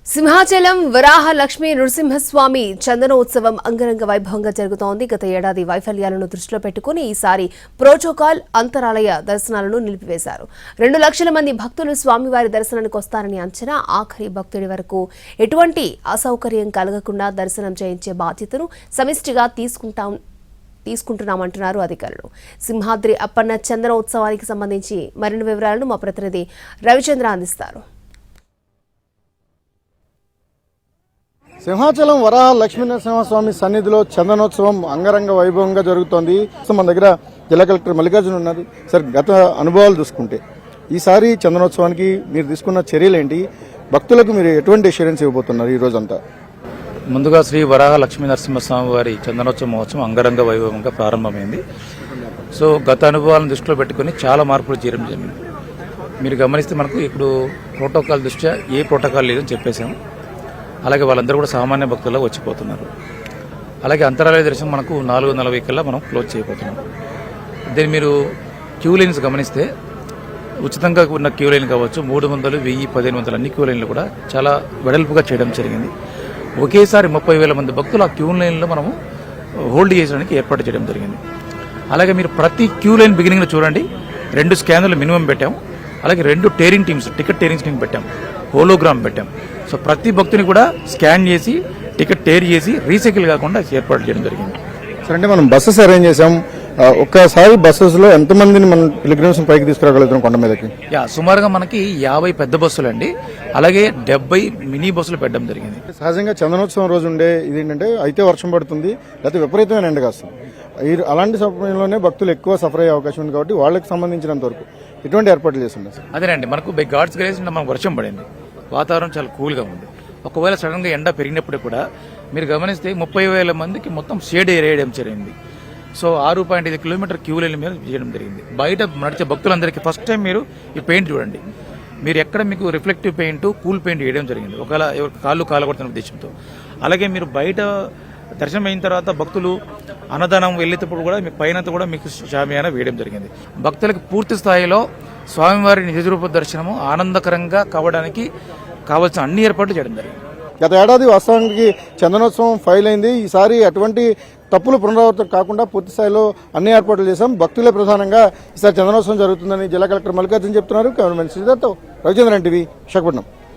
సింహాచలం వరాహ లక్ష్మీ నృసింహస్వామి చందనోత్సవం అంగరంగ వైభవంగా జరుగుతోంది. గత ఏడాది వైఫల్యాలను దృష్టిలో పెట్టుకుని ఈసారి ప్రోటోకాల్ అంతరాలయ దర్శనాలను నిలిపివేశారు. 2 లక్షల మంది భక్తులు స్వామివారి దర్శనానికి వస్తారని అంచనా. ఆఖరి భక్తుడి వరకు ఎటువంటి అసౌకర్యం కలగకుండా దర్శనం చేయించే బాధ్యతను సమిష్టిగా తీసుకుంటున్నామంటున్నారు అధికారులు. సింహాద్రి అప్పన్న చందనోత్సవానికి సంబంధించి మరిన్ని వివరాలను మా ప్రతినిధి రవిచంద్ర అందిస్తారు. సింహాచలం వరాహ లక్ష్మీనరసింహస్వామి సన్నిధిలో చందనోత్సవం అంగరంగ వైభవంగా జరుగుతోంది. మన దగ్గర జిల్లా కలెక్టర్ మల్లికార్జున ఉన్నారు. సార్, గత అనుభవాలు చూసుకుంటే ఈసారి చందనోత్సవానికి మీరు తీసుకున్న చర్యలు ఏంటి? భక్తులకు మీరు ఎటువంటి అష్యూరెన్స్ ఇవ్వబోతున్నారు ఈ రోజంతా? ముందుగా శ్రీ వరాహ లక్ష్మీనరసింహస్వామి వారి చందనోత్సవ మహోత్సవం అంగరంగ వైభవంగా ప్రారంభమైంది. సో గత అనుభవాలను దృష్టిలో పెట్టుకుని చాలా మార్పులు చేయడం జరిగింది. మీరు గమనిస్తే మనకు ఇప్పుడు ప్రోటోకాల్ దృష్ట్యా ఏ ప్రోటోకాల్ లేదని చెప్పేశాము. అలాగే వాళ్ళందరూ కూడా సామాన్య భక్తుల్లో వచ్చిపోతున్నారు. అలాగే అంతరాలయ దర్శనం మనకు 4:40 కల్లా మనం క్లోజ్ చేయబోతున్నాం. దీన్ని మీరు క్యూ లైన్స్ గమనిస్తే ఉచితంగా ఉన్న క్యూ లైన్ కావచ్చు, 300, 1000, 1500 అన్ని క్యూ లైన్లు కూడా చాలా వెడల్పుగా చేయడం జరిగింది. ఒకేసారి 30,000 మంది భక్తులు ఆ క్యూ లైన్లో మనము హోల్డ్ చేయడానికి ఏర్పాటు చేయడం జరిగింది. అలాగే మీరు ప్రతి క్యూ లైన్ బిగినింగ్లో చూడండి, 2 స్కానర్లు మినిమం పెట్టాం. అలాగే 2 tearing teams, ticket tearing team పెట్టాం, హోలోగ్రామ్ పెట్టాం. సో ప్రతి భక్తుని కూడా స్కాన్ చేసి టికెట్ టేర్ చేసి రీసైకిల్ కాకుండా ఏర్పాటు చేయడం జరిగింది. సార్, అంటే మనం బస్సెస్ అరేంజ్ చేసాం. ఒక్కసారి బస్సెస్ లో ఎంతమందిని మనం పిల్గ్రిమ్స్ పైకి తీసుకురాగలుగుతాం కొండ మీదకి? సుమారుగా మనకి 50 పెద్ద బస్సులు అండి, అలాగే 70 మినీ బస్సులు పెట్టడం జరిగింది. సహజంగా చందనోత్సవం రోజు ఉండే ఇదేంటంటే అయితే వర్షం పడుతుంది, లేకపోతే విపరీతమైన ఎండ కాస్తుంది. అలాంటి సమయంలోనే భక్తులు ఎక్కువ సఫర్ అయ్యే అవకాశం ఉంది. కాబట్టి వాళ్ళకి సంబంధించినంత వరకు ఎటువంటి ఏర్పాట్లు చేస్తుండే సార్? అదేనండి, మనకు బై గాడ్స్ గ్రేస్ మనకు వర్షం పడింది, వాతావరణం చాలా కూల్గా ఉంది. ఒకవేళ సడన్ గా ఎండ పెరిగినప్పుడు కూడా మీరు గమనిస్తే 30,000 మందికి మొత్తం షేడ్ ఏరియడం జరిగింది. సో 6.5 కిలోమీటర్ క్యూ లైన్ మీద చేయడం జరిగింది. బయట నడిచే భక్తులందరికీ ఫస్ట్ టైం మీరు ఈ పెయింట్ చూడండి. మీరు ఎక్కడ మీకు రిఫ్లెక్టివ్ పెయింట్, కూల్ పెయింట్ వేయడం జరిగింది, ఒకవేళ ఎవరికి కాళ్ళు కాలగొడుతున్న ఉద్దేశంతో. అలాగే మీరు బయట దర్శనం అయిన తర్వాత భక్తులు అన్నదానం వెళ్ళేటప్పుడు కూడా మీ పైన కూడా మీకు షామియానా వేయడం జరిగింది. భక్తులకు పూర్తి స్థాయిలో స్వామివారి నిజరూప దర్శనము ఆనందకరంగా కావడానికి కావాల్సిన అన్ని ఏర్పాట్లు చేయడం జరిగింది. గత ఏడాది వాస్తవానికి చందనోత్సవం ఫైల్ అయింది. ఈసారి అటువంటి తప్పులు పునరావృతం కాకుండా పూర్తి స్థాయిలో అన్ని ఏర్పాట్లు చేశాం. భక్తులే ప్రధానంగా ఈసారి చందనోత్సవం జరుగుతుందని జిల్లా కలెక్టర్ మల్లికార్జున చెప్తున్నారు. కెమెరామెన్ శ్రీధర్తో రవిచంద్రన్ టీవీ, విశాఖపట్నం.